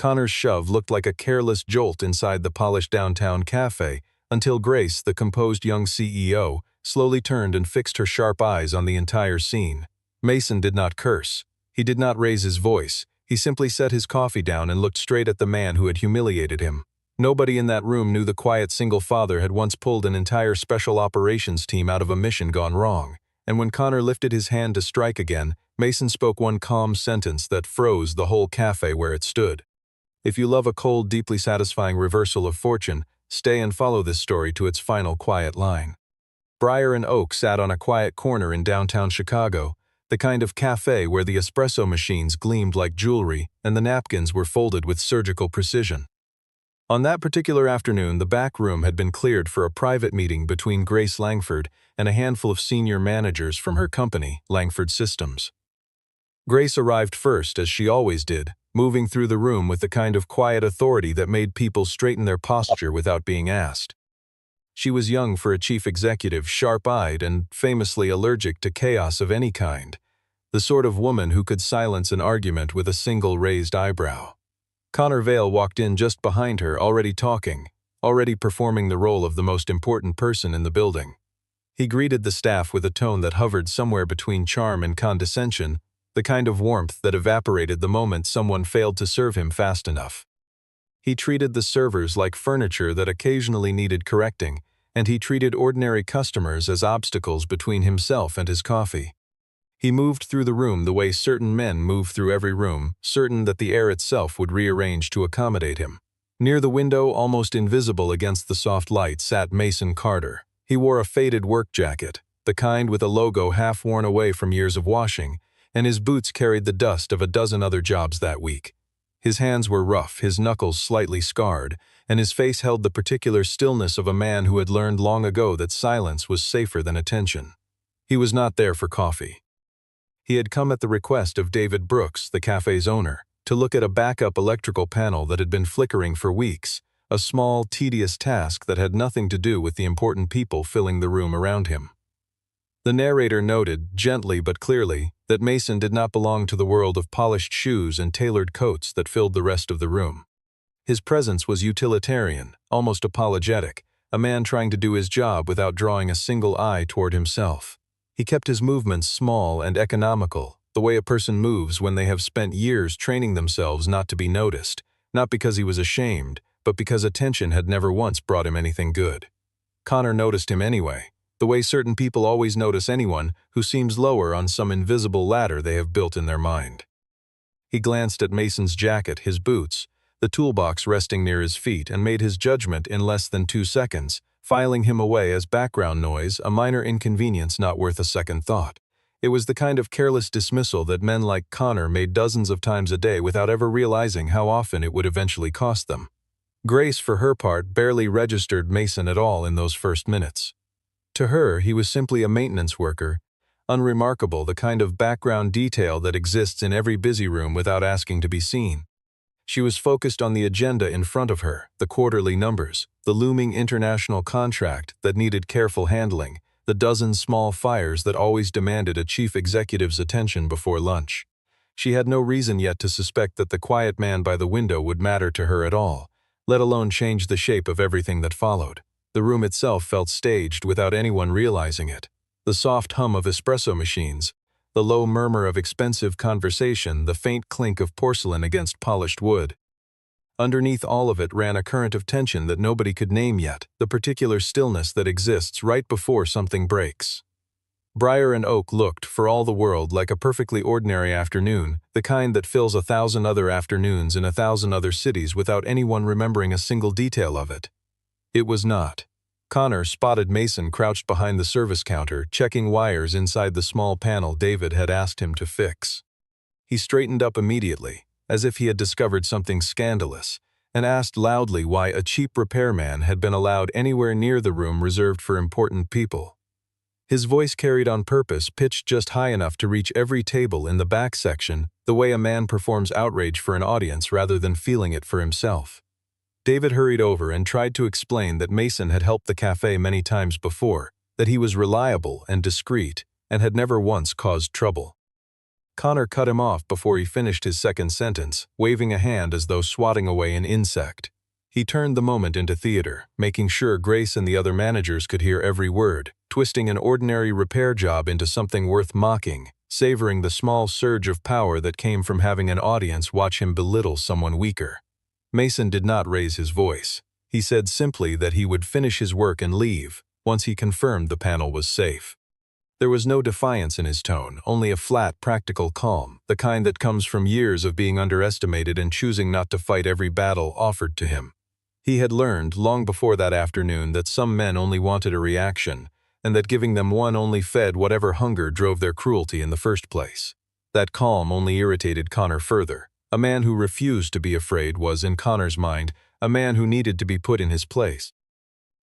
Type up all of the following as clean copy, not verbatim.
Connor's shove looked like a careless jolt inside the polished downtown cafe, until Grace, the composed young CEO, slowly turned and fixed her sharp eyes on the entire scene. Mason did not curse. He did not raise his voice. He simply set his coffee down and looked straight at the man who had humiliated him. Nobody in that room knew the quiet single father had once pulled an entire special operations team out of a mission gone wrong. And when Connor lifted his hand to strike again, Mason spoke one calm sentence that froze the whole cafe where it stood. If you love a cold, deeply satisfying reversal of fortune, stay and follow this story to its final quiet line. Briar and Oak sat on a quiet corner in downtown Chicago, the kind of cafe where the espresso machines gleamed like jewelry and the napkins were folded with surgical precision. On that particular afternoon, the back room had been cleared for a private meeting between Grace Langford and a handful of senior managers from her company, Langford Systems. Grace arrived first, as she always did, moving through the room with the kind of quiet authority that made people straighten their posture without being asked. She was young for a chief executive, sharp-eyed and famously allergic to chaos of any kind, the sort of woman who could silence an argument with a single raised eyebrow. Connor Vale walked in just behind her, already talking, already performing the role of the most important person in the building. He greeted the staff with a tone that hovered somewhere between charm and condescension, the kind of warmth that evaporated the moment someone failed to serve him fast enough. He treated the servers like furniture that occasionally needed correcting, and he treated ordinary customers as obstacles between himself and his coffee. He moved through the room the way certain men move through every room, certain that the air itself would rearrange to accommodate him. Near the window, almost invisible against the soft light, sat Mason Carter. He wore a faded work jacket, the kind with a logo half worn away from years of washing, and his boots carried the dust of a dozen other jobs that week. His hands were rough, his knuckles slightly scarred, and his face held the particular stillness of a man who had learned long ago that silence was safer than attention. He was not there for coffee. He had come at the request of David Brooks, the cafe's owner, to look at a backup electrical panel that had been flickering for weeks, a small, tedious task that had nothing to do with the important people filling the room around him. The narrator noted, gently but clearly, that Mason did not belong to the world of polished shoes and tailored coats that filled the rest of the room. His presence was utilitarian, almost apologetic, a man trying to do his job without drawing a single eye toward himself. He kept his movements small and economical, the way a person moves when they have spent years training themselves not to be noticed, not because he was ashamed, but because attention had never once brought him anything good. Connor noticed him anyway, the way certain people always notice anyone who seems lower on some invisible ladder they have built in their mind. He glanced at Mason's jacket, his boots, the toolbox resting near his feet, and made his judgment in less than 2 seconds, filing him away as background noise, a minor inconvenience not worth a second thought. It was the kind of careless dismissal that men like Connor made dozens of times a day without ever realizing how often it would eventually cost them. Grace, for her part, barely registered Mason at all in those first minutes. To her, he was simply a maintenance worker, unremarkable, the kind of background detail that exists in every busy room without asking to be seen. She was focused on the agenda in front of her, the quarterly numbers, the looming international contract that needed careful handling, the dozen small fires that always demanded a chief executive's attention before lunch. She had no reason yet to suspect that the quiet man by the window would matter to her at all, let alone change the shape of everything that followed. The room itself felt staged without anyone realizing it. The soft hum of espresso machines, the low murmur of expensive conversation, the faint clink of porcelain against polished wood. Underneath all of it ran a current of tension that nobody could name yet, the particular stillness that exists right before something breaks. Briar and Oak looked, for all the world, like a perfectly ordinary afternoon, the kind that fills 1,000 other afternoons in 1,000 other cities without anyone remembering a single detail of it. It was not. Connor spotted Mason crouched behind the service counter, checking wires inside the small panel David had asked him to fix. He straightened up immediately, as if he had discovered something scandalous, and asked loudly why a cheap repairman had been allowed anywhere near the room reserved for important people. His voice carried on purpose, pitched just high enough to reach every table in the back section, the way a man performs outrage for an audience rather than feeling it for himself. David hurried over and tried to explain that Mason had helped the cafe many times before, that he was reliable and discreet, and had never once caused trouble. Connor cut him off before he finished his second sentence, waving a hand as though swatting away an insect. He turned the moment into theater, making sure Grace and the other managers could hear every word, twisting an ordinary repair job into something worth mocking, savoring the small surge of power that came from having an audience watch him belittle someone weaker. Mason did not raise his voice. He said simply that he would finish his work and leave, once he confirmed the panel was safe. There was no defiance in his tone, only a flat, practical calm, the kind that comes from years of being underestimated and choosing not to fight every battle offered to him. He had learned, long before that afternoon, that some men only wanted a reaction, and that giving them one only fed whatever hunger drove their cruelty in the first place. That calm only irritated Connor further. A man who refused to be afraid was, in Connor's mind, a man who needed to be put in his place.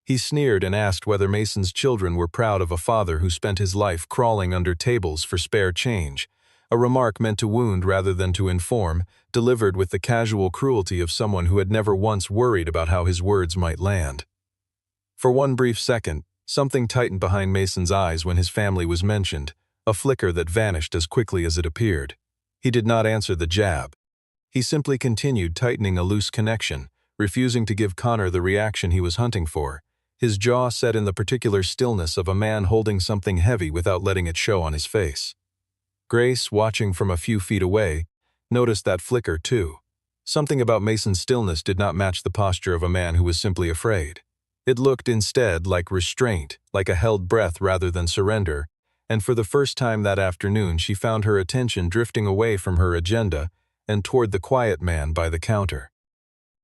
He sneered and asked whether Mason's children were proud of a father who spent his life crawling under tables for spare change, a remark meant to wound rather than to inform, delivered with the casual cruelty of someone who had never once worried about how his words might land. For one brief second, something tightened behind Mason's eyes when his family was mentioned, a flicker that vanished as quickly as it appeared. He did not answer the jab. He simply continued tightening a loose connection, refusing to give Connor the reaction he was hunting for, his jaw set in the particular stillness of a man holding something heavy without letting it show on his face. Grace, watching from a few feet away, noticed that flicker too. Something about Mason's stillness did not match the posture of a man who was simply afraid. It looked instead like restraint, like a held breath rather than surrender, and for the first time that afternoon she found her attention drifting away from her agenda and toward the quiet man by the counter.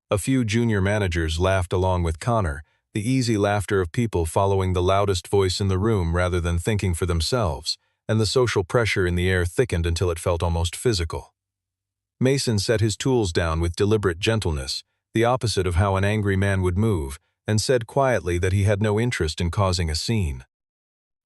A few junior managers laughed along with Connor, the easy laughter of people following the loudest voice in the room rather than thinking for themselves, and the social pressure in the air thickened until it felt almost physical. Mason set his tools down with deliberate gentleness, the opposite of how an angry man would move, and said quietly that he had no interest in causing a scene.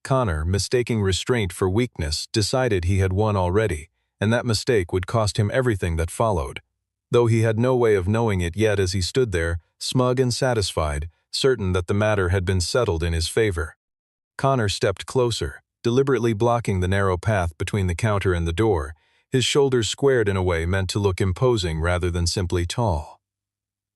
Connor, mistaking restraint for weakness, decided he had won already, and that mistake would cost him everything that followed, though he had no way of knowing it yet as he stood there, smug and satisfied, certain that the matter had been settled in his favor. Connor stepped closer, deliberately blocking the narrow path between the counter and the door, his shoulders squared in a way meant to look imposing rather than simply tall.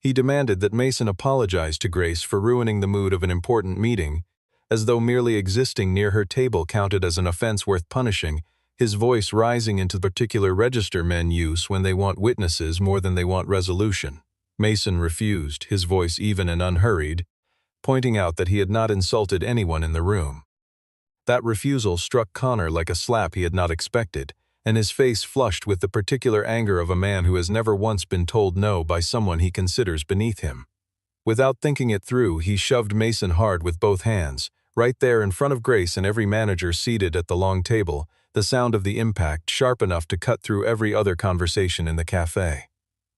He demanded that Mason apologize to Grace for ruining the mood of an important meeting, as though merely existing near her table counted as an offense worth punishing, his voice rising into the particular register men use when they want witnesses more than they want resolution. Mason refused, his voice even and unhurried, pointing out that he had not insulted anyone in the room. That refusal struck Connor like a slap he had not expected, and his face flushed with the particular anger of a man who has never once been told no by someone he considers beneath him. Without thinking it through, he shoved Mason hard with both hands, right there in front of Grace and every manager seated at the long table, the sound of the impact sharp enough to cut through every other conversation in the cafe.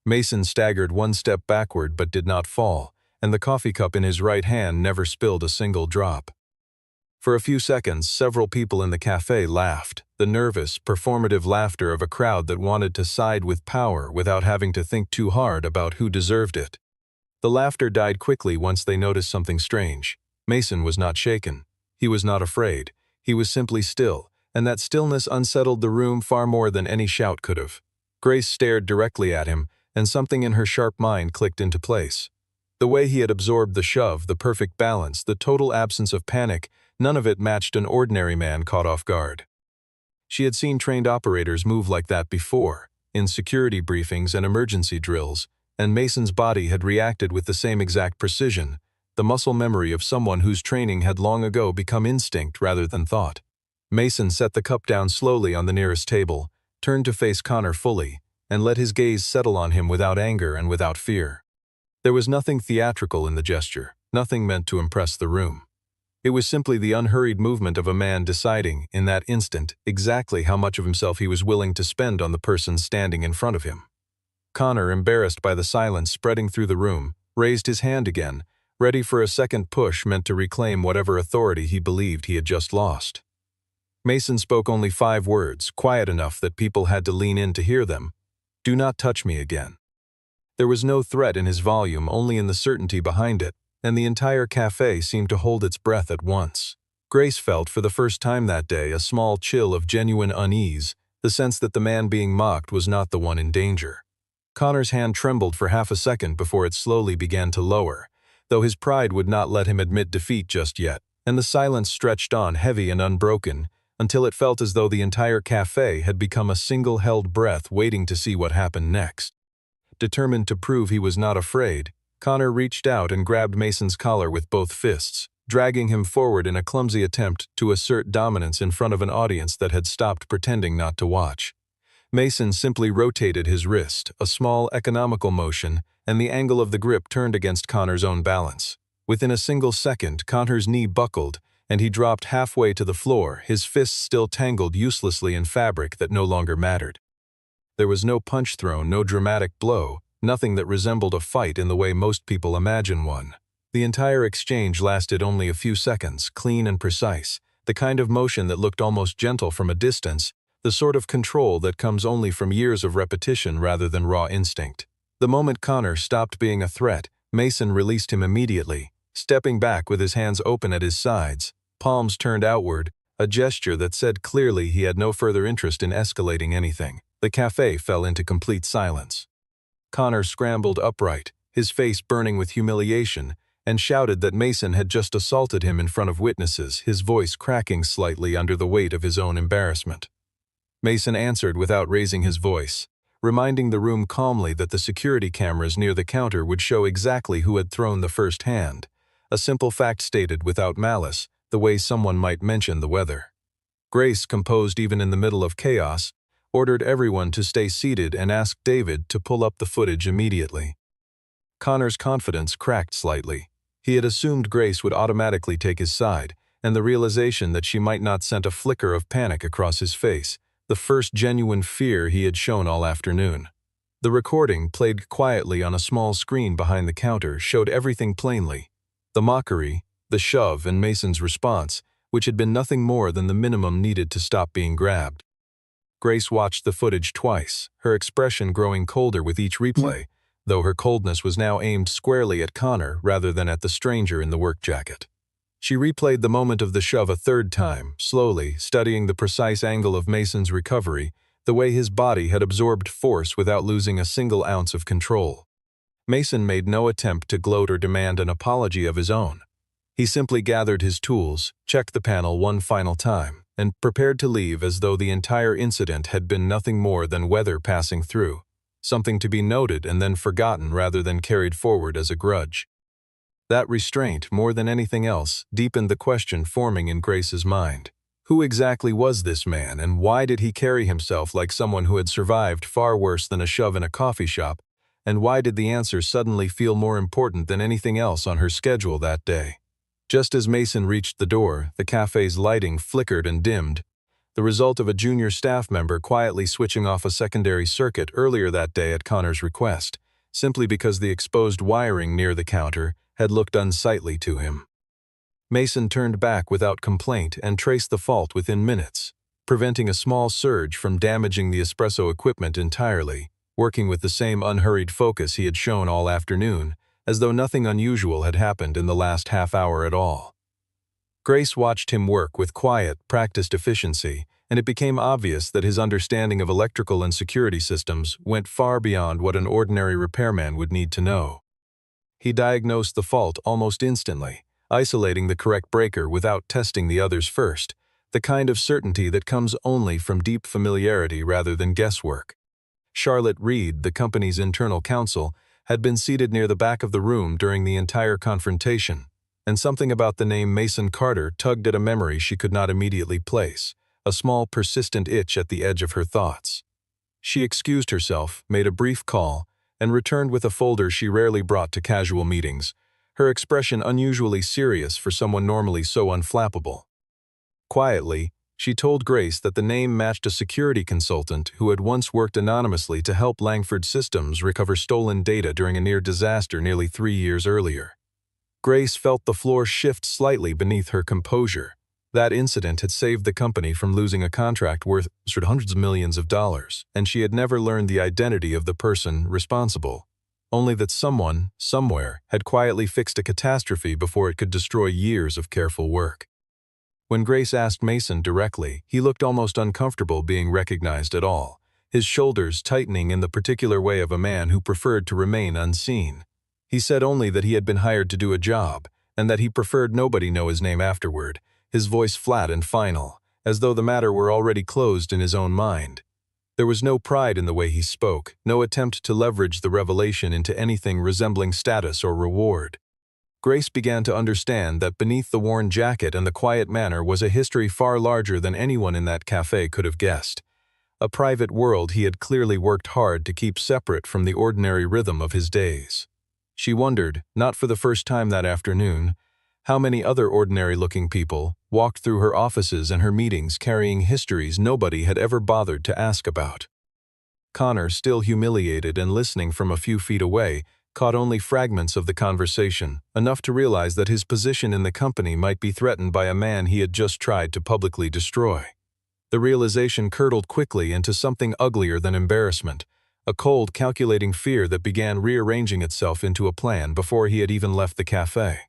Mason staggered one step backward but did not fall, and the coffee cup in his right hand never spilled a single drop. For a few seconds, several people in the cafe laughed, the nervous, performative laughter of a crowd that wanted to side with power without having to think too hard about who deserved it. The laughter died quickly once they noticed something strange. Mason was not shaken. He was not afraid. He was simply still, and that stillness unsettled the room far more than any shout could have. Grace stared directly at him, and something in her sharp mind clicked into place. The way he had absorbed the shove, the perfect balance, the total absence of panic, none of it matched an ordinary man caught off guard. She had seen trained operators move like that before, in security briefings and emergency drills, and Mason's body had reacted with the same exact precision, the muscle memory of someone whose training had long ago become instinct rather than thought. Mason set the cup down slowly on the nearest table, turned to face Connor fully, and let his gaze settle on him without anger and without fear. There was nothing theatrical in the gesture, nothing meant to impress the room. It was simply the unhurried movement of a man deciding, in that instant, exactly how much of himself he was willing to spend on the person standing in front of him. Connor, embarrassed by the silence spreading through the room, raised his hand again, ready for a second push meant to reclaim whatever authority he believed he had just lost. Mason spoke only 5 words, quiet enough that people had to lean in to hear them. "Do not touch me again." There was no threat in his volume, only in the certainty behind it, and the entire cafe seemed to hold its breath at once. Grace felt for the first time that day a small chill of genuine unease, the sense that the man being mocked was not the one in danger. Connor's hand trembled for half a second before it slowly began to lower, though his pride would not let him admit defeat just yet, and the silence stretched on heavy and unbroken, until it felt as though the entire cafe had become a single held breath waiting to see what happened next. Determined to prove he was not afraid, Connor reached out and grabbed Mason's collar with both fists, dragging him forward in a clumsy attempt to assert dominance in front of an audience that had stopped pretending not to watch. Mason simply rotated his wrist, a small economical motion, and the angle of the grip turned against Connor's own balance. Within a single second, Connor's knee buckled, and he dropped halfway to the floor, his fists still tangled uselessly in fabric that no longer mattered. There was no punch thrown, no dramatic blow, nothing that resembled a fight in the way most people imagine one. The entire exchange lasted only a few seconds, clean and precise, the kind of motion that looked almost gentle from a distance, the sort of control that comes only from years of repetition rather than raw instinct. The moment Connor stopped being a threat, Mason released him immediately, stepping back with his hands open at his sides, palms turned outward, a gesture that said clearly he had no further interest in escalating anything. The cafe fell into complete silence. Connor scrambled upright, his face burning with humiliation, and shouted that Mason had just assaulted him in front of witnesses, his voice cracking slightly under the weight of his own embarrassment. Mason answered without raising his voice, reminding the room calmly that the security cameras near the counter would show exactly who had thrown the first hand, a simple fact stated without malice, the way someone might mention the weather. Grace, composed even in the middle of chaos, ordered everyone to stay seated and asked David to pull up the footage immediately. Connor's confidence cracked slightly. He had assumed Grace would automatically take his side, and the realization that she might not sent a flicker of panic across his face, the first genuine fear he had shown all afternoon. The recording, played quietly on a small screen behind the counter, showed everything plainly. The mockery, the shove, and Mason's response, which had been nothing more than the minimum needed to stop being grabbed. Grace watched the footage twice, her expression growing colder with each replay, though her coldness was now aimed squarely at Connor rather than at the stranger in the work jacket. She replayed the moment of the shove a third time, slowly, studying the precise angle of Mason's recovery, the way his body had absorbed force without losing a single ounce of control. Mason made no attempt to gloat or demand an apology of his own. He simply gathered his tools, checked the panel one final time, and prepared to leave as though the entire incident had been nothing more than weather passing through, something to be noted and then forgotten rather than carried forward as a grudge. That restraint, more than anything else, deepened the question forming in Grace's mind. Who exactly was this man, and why did he carry himself like someone who had survived far worse than a shove in a coffee shop, and why did the answer suddenly feel more important than anything else on her schedule that day? Just as Mason reached the door, the cafe's lighting flickered and dimmed, the result of a junior staff member quietly switching off a secondary circuit earlier that day at Connor's request, simply because the exposed wiring near the counter had looked unsightly to him. Mason turned back without complaint and traced the fault within minutes, preventing a small surge from damaging the espresso equipment entirely, working with the same unhurried focus he had shown all afternoon, as though nothing unusual had happened in the last half hour at all. Grace watched him work with quiet, practiced efficiency, and it became obvious that his understanding of electrical and security systems went far beyond what an ordinary repairman would need to know. He diagnosed the fault almost instantly, isolating the correct breaker without testing the others first, the kind of certainty that comes only from deep familiarity rather than guesswork. Charlotte Reed, the company's internal counsel, had been seated near the back of the room during the entire confrontation, and something about the name Mason Carter tugged at a memory she could not immediately place, a small persistent itch at the edge of her thoughts. She excused herself, made a brief call, and returned with a folder she rarely brought to casual meetings, her expression unusually serious for someone normally so unflappable. Quietly, she told Grace that the name matched a security consultant who had once worked anonymously to help Langford Systems recover stolen data during a near disaster nearly 3 years earlier. Grace felt the floor shift slightly beneath her composure. That incident had saved the company from losing a contract worth hundreds of millions of dollars, and she had never learned the identity of the person responsible, only that someone, somewhere, had quietly fixed a catastrophe before it could destroy years of careful work. When Grace asked Mason directly, he looked almost uncomfortable being recognized at all, his shoulders tightening in the particular way of a man who preferred to remain unseen. He said only that he had been hired to do a job, and that he preferred nobody know his name afterward, his voice flat and final, as though the matter were already closed in his own mind. There was no pride in the way he spoke, no attempt to leverage the revelation into anything resembling status or reward. Grace began to understand that beneath the worn jacket and the quiet manner was a history far larger than anyone in that cafe could have guessed. A private world he had clearly worked hard to keep separate from the ordinary rhythm of his days. She wondered, not for the first time that afternoon, how many other ordinary-looking people walked through her offices and her meetings carrying histories nobody had ever bothered to ask about. Connor, still humiliated and listening from a few feet away, caught only fragments of the conversation, enough to realize that his position in the company might be threatened by a man he had just tried to publicly destroy. The realization curdled quickly into something uglier than embarrassment, a cold, calculating fear that began rearranging itself into a plan before he had even left the cafe.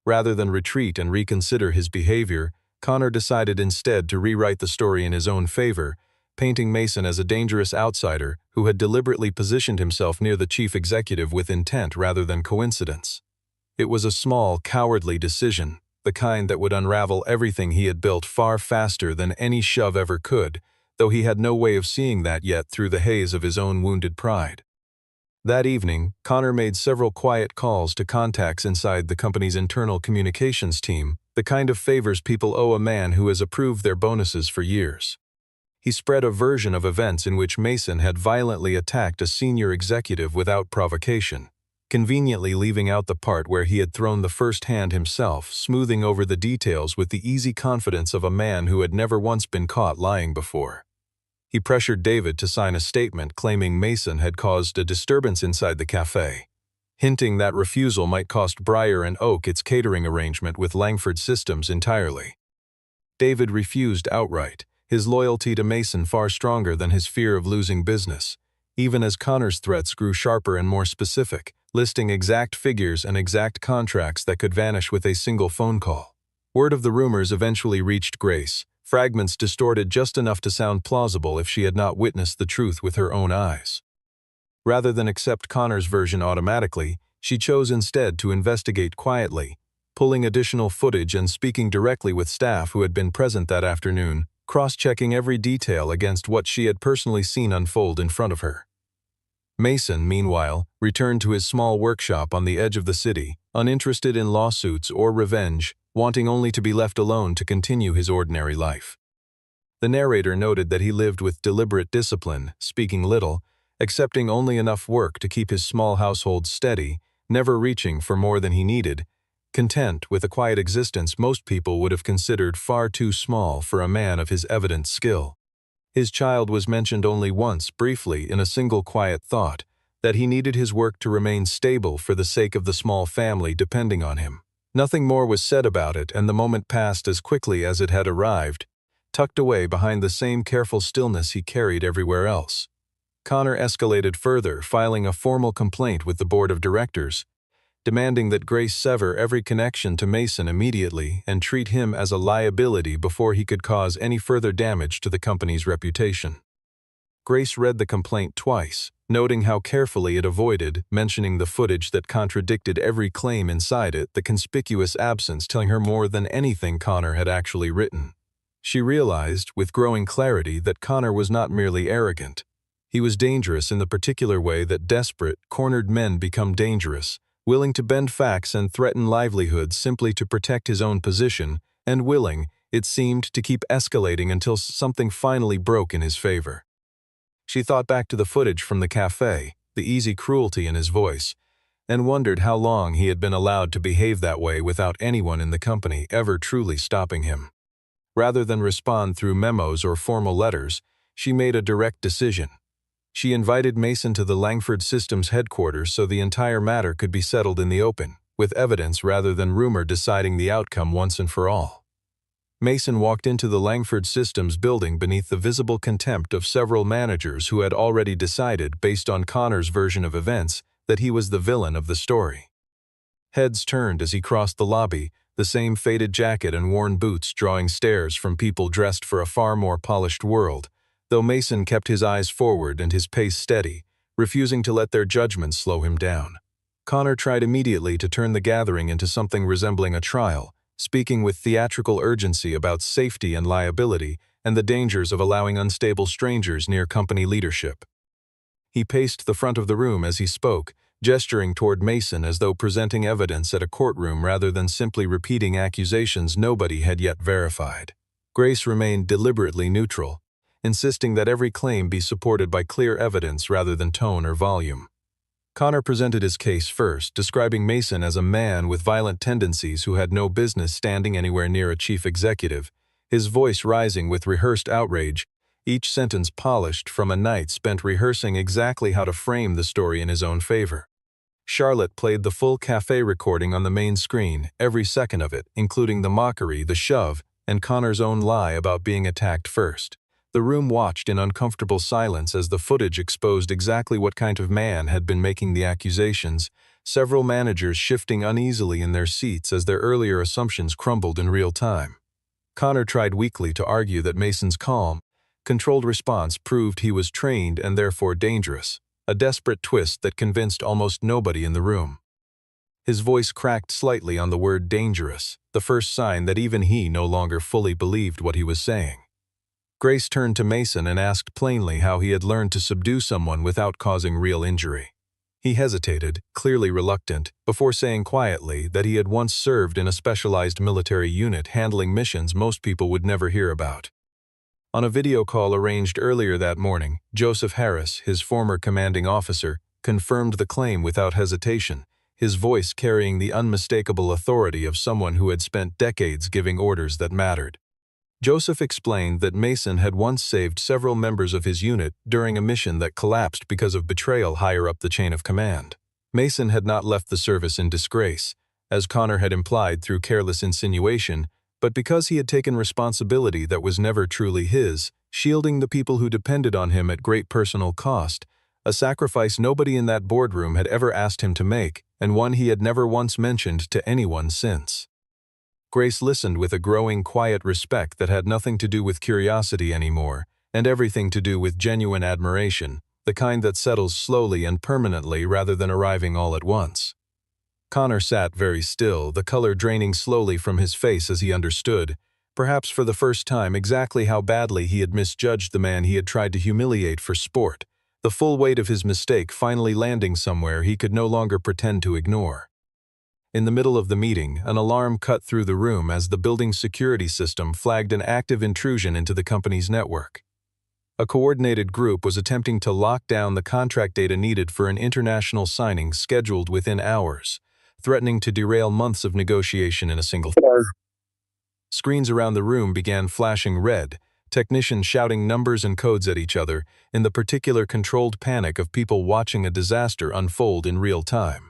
Rather than retreat and reconsider his behavior, Connor decided instead to rewrite the story in his own favor, painting Mason as a dangerous outsider who had deliberately positioned himself near the chief executive with intent rather than coincidence. It was a small, cowardly decision, the kind that would unravel everything he had built far faster than any shove ever could, though he had no way of seeing that yet through the haze of his own wounded pride. That evening, Connor made several quiet calls to contacts inside the company's internal communications team, the kind of favors people owe a man who has approved their bonuses for years. He spread a version of events in which Mason had violently attacked a senior executive without provocation, conveniently leaving out the part where he had thrown the first hand himself, smoothing over the details with the easy confidence of a man who had never once been caught lying before. He pressured David to sign a statement claiming Mason had caused a disturbance inside the cafe, hinting that refusal might cost Breyer and Oak its catering arrangement with Langford Systems entirely. David refused outright, his loyalty to Mason far stronger than his fear of losing business, even as Connor's threats grew sharper and more specific, listing exact figures and exact contracts that could vanish with a single phone call. Word of the rumors eventually reached Grace, fragments distorted just enough to sound plausible if she had not witnessed the truth with her own eyes. Rather than accept Connor's version automatically, she chose instead to investigate quietly, pulling additional footage and speaking directly with staff who had been present that afternoon, cross-checking every detail against what she had personally seen unfold in front of her. Mason, meanwhile, returned to his small workshop on the edge of the city, uninterested in lawsuits or revenge, wanting only to be left alone to continue his ordinary life. The narrator noted that he lived with deliberate discipline, speaking little, accepting only enough work to keep his small household steady, never reaching for more than he needed, content with a quiet existence most people would have considered far too small for a man of his evident skill. His child was mentioned only once, briefly, in a single quiet thought, that he needed his work to remain stable for the sake of the small family depending on him. Nothing more was said about it, and the moment passed as quickly as it had arrived, tucked away behind the same careful stillness he carried everywhere else. Connor escalated further, filing a formal complaint with the board of directors, demanding that Grace sever every connection to Mason immediately and treat him as a liability before he could cause any further damage to the company's reputation. Grace read the complaint twice, noting how carefully it avoided mentioning the footage that contradicted every claim inside it, the conspicuous absence telling her more than anything Connor had actually written. She realized, with growing clarity, that Connor was not merely arrogant. He was dangerous in the particular way that desperate, cornered men become dangerous, willing to bend facts and threaten livelihoods simply to protect his own position, and willing, it seemed, to keep escalating until something finally broke in his favor. She thought back to the footage from the cafe, the easy cruelty in his voice, and wondered how long he had been allowed to behave that way without anyone in the company ever truly stopping him. Rather than respond through memos or formal letters, she made a direct decision. She invited Mason to the Langford Systems headquarters so the entire matter could be settled in the open, with evidence rather than rumor deciding the outcome once and for all. Mason walked into the Langford Systems building beneath the visible contempt of several managers who had already decided, based on Connor's version of events, that he was the villain of the story. Heads turned as he crossed the lobby, the same faded jacket and worn boots drawing stares from people dressed for a far more polished world, though Mason kept his eyes forward and his pace steady, refusing to let their judgments slow him down. Connor tried immediately to turn the gathering into something resembling a trial, speaking with theatrical urgency about safety and liability and the dangers of allowing unstable strangers near company leadership. He paced the front of the room as he spoke, gesturing toward Mason as though presenting evidence at a courtroom rather than simply repeating accusations nobody had yet verified. Grace remained deliberately neutral, insisting that every claim be supported by clear evidence rather than tone or volume. Connor presented his case first, describing Mason as a man with violent tendencies who had no business standing anywhere near a chief executive, his voice rising with rehearsed outrage, each sentence polished from a night spent rehearsing exactly how to frame the story in his own favor. Charlotte played the full cafe recording on the main screen, every second of it, including the mockery, the shove, and Connor's own lie about being attacked first. The room watched in uncomfortable silence as the footage exposed exactly what kind of man had been making the accusations, several managers shifting uneasily in their seats as their earlier assumptions crumbled in real time. Connor tried weakly to argue that Mason's calm, controlled response proved he was trained and therefore dangerous, a desperate twist that convinced almost nobody in the room. His voice cracked slightly on the word dangerous, the first sign that even he no longer fully believed what he was saying. Grace turned to Mason and asked plainly how he had learned to subdue someone without causing real injury. He hesitated, clearly reluctant, before saying quietly that he had once served in a specialized military unit handling missions most people would never hear about. On a video call arranged earlier that morning, Joseph Harris, his former commanding officer, confirmed the claim without hesitation, his voice carrying the unmistakable authority of someone who had spent decades giving orders that mattered. Joseph explained that Mason had once saved several members of his unit during a mission that collapsed because of betrayal higher up the chain of command. Mason had not left the service in disgrace, as Connor had implied through careless insinuation, but because he had taken responsibility that was never truly his, shielding the people who depended on him at great personal cost, a sacrifice nobody in that boardroom had ever asked him to make, and one he had never once mentioned to anyone since. Grace listened with a growing quiet respect that had nothing to do with curiosity anymore, and everything to do with genuine admiration, the kind that settles slowly and permanently rather than arriving all at once. Connor sat very still, the color draining slowly from his face as he understood, perhaps for the first time, exactly how badly he had misjudged the man he had tried to humiliate for sport, the full weight of his mistake finally landing somewhere he could no longer pretend to ignore. In the middle of the meeting, an alarm cut through the room as the building's security system flagged an active intrusion into the company's network. A coordinated group was attempting to lock down the contract data needed for an international signing scheduled within hours, threatening to derail months of negotiation in a single. Screens around the room began flashing red, technicians shouting numbers and codes at each other in the particular controlled panic of people watching a disaster unfold in real time.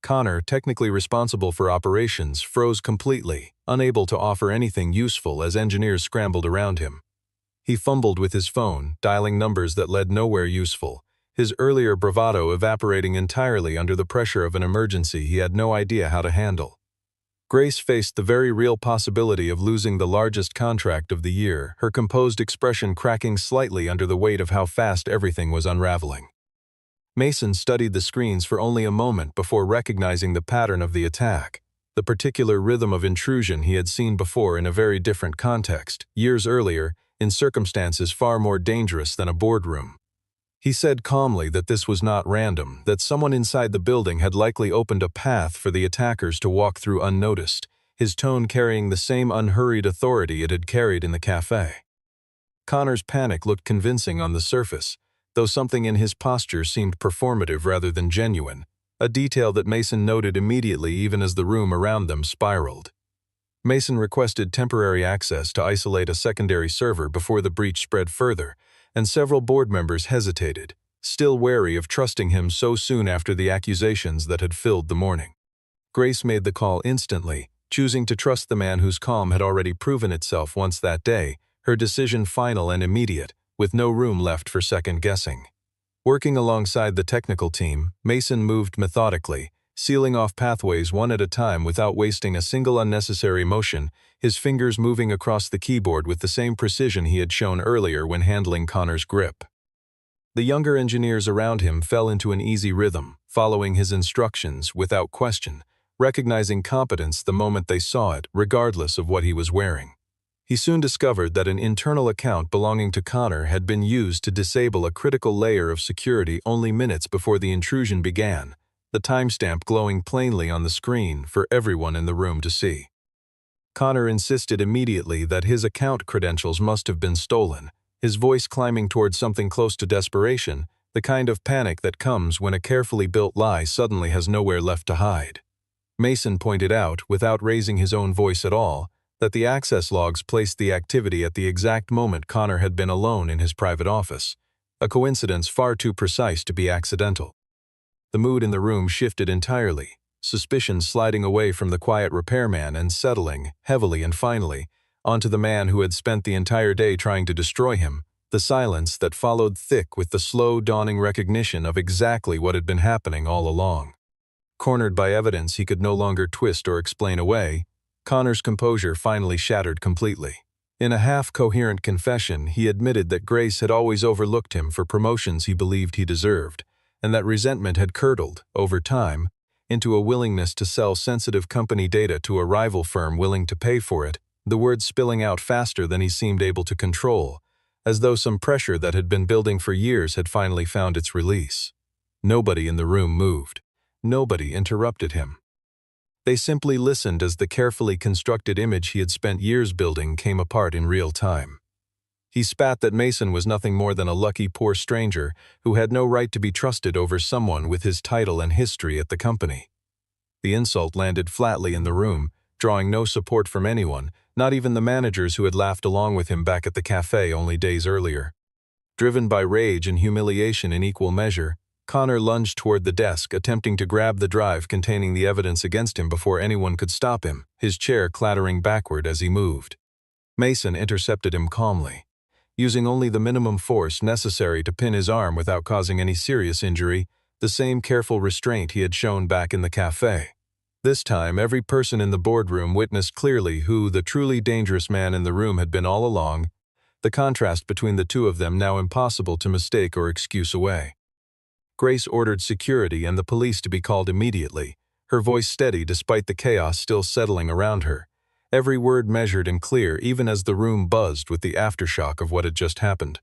Connor, technically responsible for operations, froze completely, unable to offer anything useful as engineers scrambled around him. He fumbled with his phone, dialing numbers that led nowhere useful, his earlier bravado evaporating entirely under the pressure of an emergency he had no idea how to handle. Grace faced the very real possibility of losing the largest contract of the year, her composed expression cracking slightly under the weight of how fast everything was unraveling. Mason studied the screens for only a moment before recognizing the pattern of the attack, the particular rhythm of intrusion he had seen before in a very different context, years earlier, in circumstances far more dangerous than a boardroom. He said calmly that this was not random, that someone inside the building had likely opened a path for the attackers to walk through unnoticed, his tone carrying the same unhurried authority it had carried in the cafe. Connor's panic looked convincing on the surface, though something in his posture seemed performative rather than genuine, a detail that Mason noted immediately even as the room around them spiraled. Mason requested temporary access to isolate a secondary server before the breach spread further, and several board members hesitated, still wary of trusting him so soon after the accusations that had filled the morning. Grace made the call instantly, choosing to trust the man whose calm had already proven itself once that day, her decision final and immediate, with no room left for second guessing. Working alongside the technical team, Mason moved methodically, sealing off pathways one at a time without wasting a single unnecessary motion, his fingers moving across the keyboard with the same precision he had shown earlier when handling Connor's grip. The younger engineers around him fell into an easy rhythm, following his instructions without question, recognizing competence the moment they saw it, regardless of what he was wearing. He soon discovered that an internal account belonging to Connor had been used to disable a critical layer of security only minutes before the intrusion began, the timestamp glowing plainly on the screen for everyone in the room to see. Connor insisted immediately that his account credentials must have been stolen, his voice climbing towards something close to desperation, the kind of panic that comes when a carefully built lie suddenly has nowhere left to hide. Mason pointed out, without raising his own voice at all, that the access logs placed the activity at the exact moment Connor had been alone in his private office, a coincidence far too precise to be accidental. The mood in the room shifted entirely, suspicion sliding away from the quiet repairman and settling, heavily and finally, onto the man who had spent the entire day trying to destroy him, the silence that followed thick with the slow dawning recognition of exactly what had been happening all along. Cornered by evidence he could no longer twist or explain away, Connor's composure finally shattered completely. In a half-coherent confession, he admitted that Grace had always overlooked him for promotions he believed he deserved, and that resentment had curdled, over time, into a willingness to sell sensitive company data to a rival firm willing to pay for it, the words spilling out faster than he seemed able to control, as though some pressure that had been building for years had finally found its release. Nobody in the room moved. Nobody interrupted him. They simply listened as the carefully constructed image he had spent years building came apart in real time. He spat that Mason was nothing more than a lucky poor stranger who had no right to be trusted over someone with his title and history at the company. The insult landed flatly in the room, drawing no support from anyone, not even the managers who had laughed along with him back at the cafe only days earlier. Driven by rage and humiliation in equal measure, Connor lunged toward the desk, attempting to grab the drive containing the evidence against him before anyone could stop him, his chair clattering backward as he moved. Mason intercepted him calmly. Using only the minimum force necessary to pin his arm without causing any serious injury, the same careful restraint he had shown back in the cafe. This time, every person in the boardroom witnessed clearly who the truly dangerous man in the room had been all along, the contrast between the two of them now impossible to mistake or excuse away. Grace ordered security and the police to be called immediately, her voice steady despite the chaos still settling around her, every word measured and clear even as the room buzzed with the aftershock of what had just happened.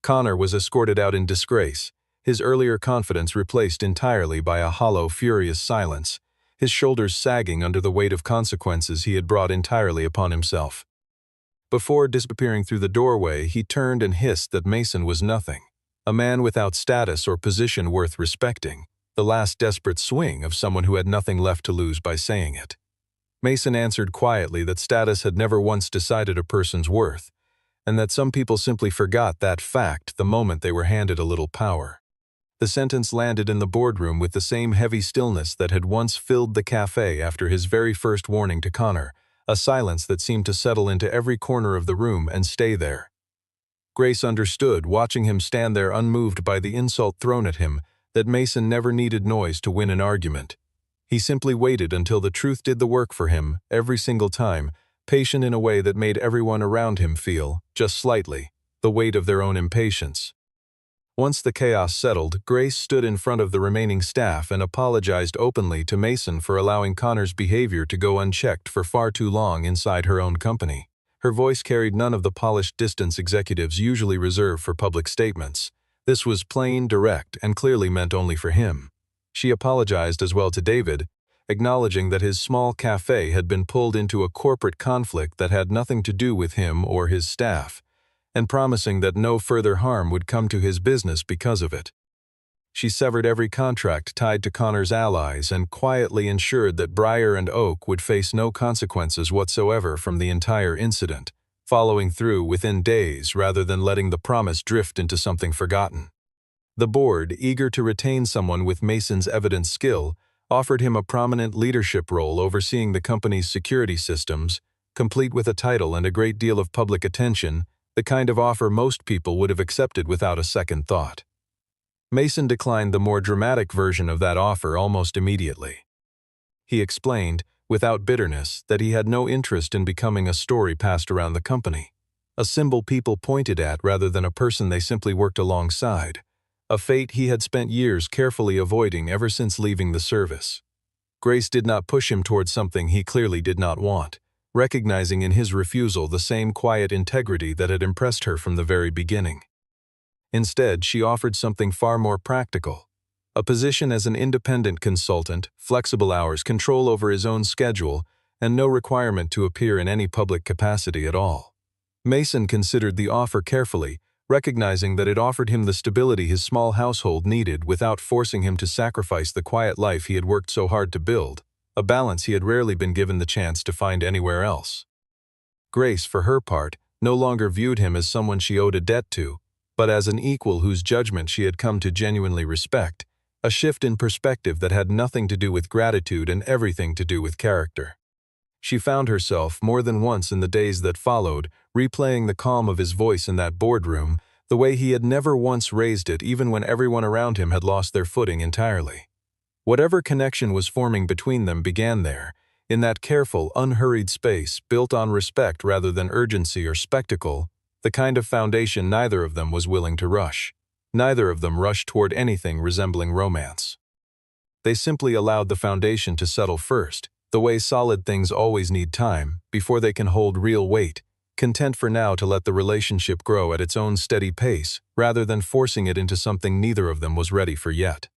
Connor was escorted out in disgrace, his earlier confidence replaced entirely by a hollow, furious silence, his shoulders sagging under the weight of consequences he had brought entirely upon himself. Before disappearing through the doorway, he turned and hissed that Mason was nothing. A man without status or position worth respecting, the last desperate swing of someone who had nothing left to lose by saying it. Mason answered quietly that status had never once decided a person's worth, and that some people simply forgot that fact the moment they were handed a little power. The sentence landed in the boardroom with the same heavy stillness that had once filled the cafe after his very first warning to Connor, a silence that seemed to settle into every corner of the room and stay there. Grace understood, watching him stand there unmoved by the insult thrown at him, that Mason never needed noise to win an argument. He simply waited until the truth did the work for him, every single time, patient in a way that made everyone around him feel, just slightly, the weight of their own impatience. Once the chaos settled, Grace stood in front of the remaining staff and apologized openly to Mason for allowing Connor's behavior to go unchecked for far too long inside her own company. Her voice carried none of the polished distance executives usually reserve for public statements. This was plain, direct, and clearly meant only for him. She apologized as well to David, acknowledging that his small cafe had been pulled into a corporate conflict that had nothing to do with him or his staff, and promising that no further harm would come to his business because of it. She severed every contract tied to Connor's allies and quietly ensured that Briar and Oak would face no consequences whatsoever from the entire incident, following through within days rather than letting the promise drift into something forgotten. The board, eager to retain someone with Mason's evident skill, offered him a prominent leadership role overseeing the company's security systems, complete with a title and a great deal of public attention, the kind of offer most people would have accepted without a second thought. Mason declined the more dramatic version of that offer almost immediately. He explained, without bitterness, that he had no interest in becoming a story passed around the company, a symbol people pointed at rather than a person they simply worked alongside, a fate he had spent years carefully avoiding ever since leaving the service. Grace did not push him towards something he clearly did not want, recognizing in his refusal the same quiet integrity that had impressed her from the very beginning. Instead, she offered something far more practical, a position as an independent consultant, flexible hours, control over his own schedule, and no requirement to appear in any public capacity at all. Mason considered the offer carefully, recognizing that it offered him the stability his small household needed without forcing him to sacrifice the quiet life he had worked so hard to build, a balance he had rarely been given the chance to find anywhere else. Grace, for her part, no longer viewed him as someone she owed a debt to, but as an equal whose judgment she had come to genuinely respect, a shift in perspective that had nothing to do with gratitude and everything to do with character. She found herself, more than once in the days that followed, replaying the calm of his voice in that boardroom, the way he had never once raised it even when everyone around him had lost their footing entirely. Whatever connection was forming between them began there, in that careful, unhurried space built on respect rather than urgency or spectacle, the kind of foundation neither of them was willing to rush. Neither of them rushed toward anything resembling romance. They simply allowed the foundation to settle first, the way solid things always need time, before they can hold real weight, content for now to let the relationship grow at its own steady pace, rather than forcing it into something neither of them was ready for yet.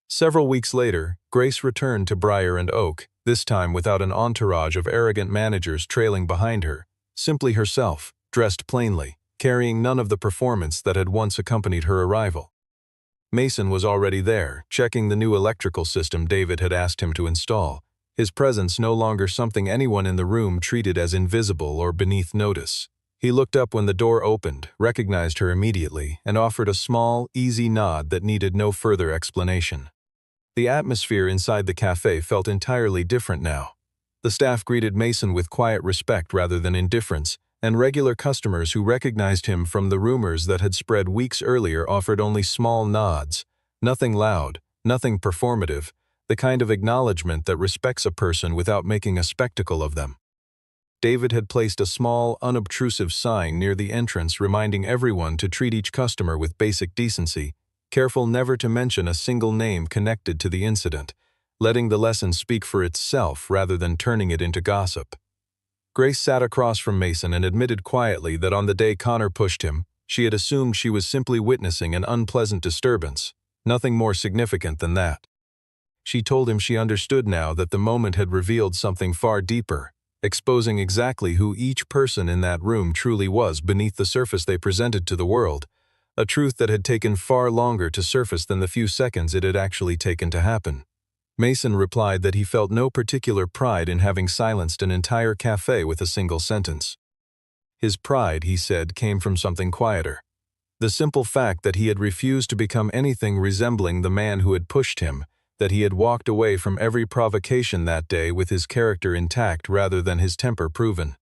Several weeks later, Grace returned to Briar and Oak, this time without an entourage of arrogant managers trailing behind her, simply herself, dressed plainly, carrying none of the performance that had once accompanied her arrival. Mason was already there, checking the new electrical system David had asked him to install, his presence no longer something anyone in the room treated as invisible or beneath notice. He looked up when the door opened, recognized her immediately, and offered a small, easy nod that needed no further explanation. The atmosphere inside the cafe felt entirely different now. The staff greeted Mason with quiet respect rather than indifference, and regular customers who recognized him from the rumors that had spread weeks earlier offered only small nods, nothing loud, nothing performative, the kind of acknowledgement that respects a person without making a spectacle of them. David had placed a small, unobtrusive sign near the entrance reminding everyone to treat each customer with basic decency, careful never to mention a single name connected to the incident, letting the lesson speak for itself rather than turning it into gossip. Grace sat across from Mason and admitted quietly that on the day Connor pushed him, she had assumed she was simply witnessing an unpleasant disturbance, nothing more significant than that. She told him she understood now that the moment had revealed something far deeper, exposing exactly who each person in that room truly was beneath the surface they presented to the world, a truth that had taken far longer to surface than the few seconds it had actually taken to happen. Mason replied that he felt no particular pride in having silenced an entire cafe with a single sentence. His pride, he said, came from something quieter. The simple fact that he had refused to become anything resembling the man who had pushed him, that he had walked away from every provocation that day with his character intact rather than his temper proven.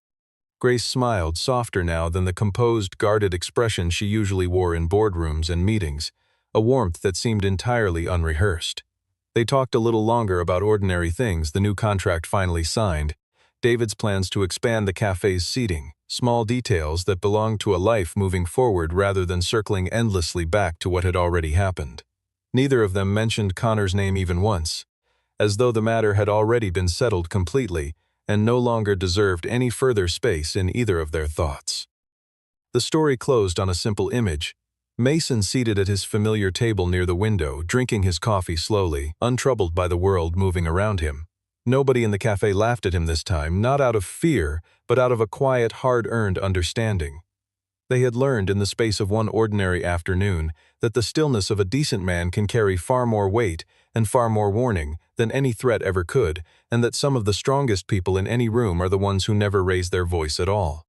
Grace smiled, softer now than the composed, guarded expression she usually wore in boardrooms and meetings, a warmth that seemed entirely unrehearsed. They talked a little longer about ordinary things, the new contract finally signed, David's plans to expand the cafe's seating, small details that belonged to a life moving forward rather than circling endlessly back to what had already happened. Neither of them mentioned Connor's name even once, as though the matter had already been settled completely and no longer deserved any further space in either of their thoughts. The story closed on a simple image. Mason seated at his familiar table near the window, drinking his coffee slowly, untroubled by the world moving around him. Nobody in the cafe laughed at him this time, not out of fear, but out of a quiet, hard-earned understanding. They had learned in the space of one ordinary afternoon that the stillness of a decent man can carry far more weight and far more warning than any threat ever could, and that some of the strongest people in any room are the ones who never raise their voice at all.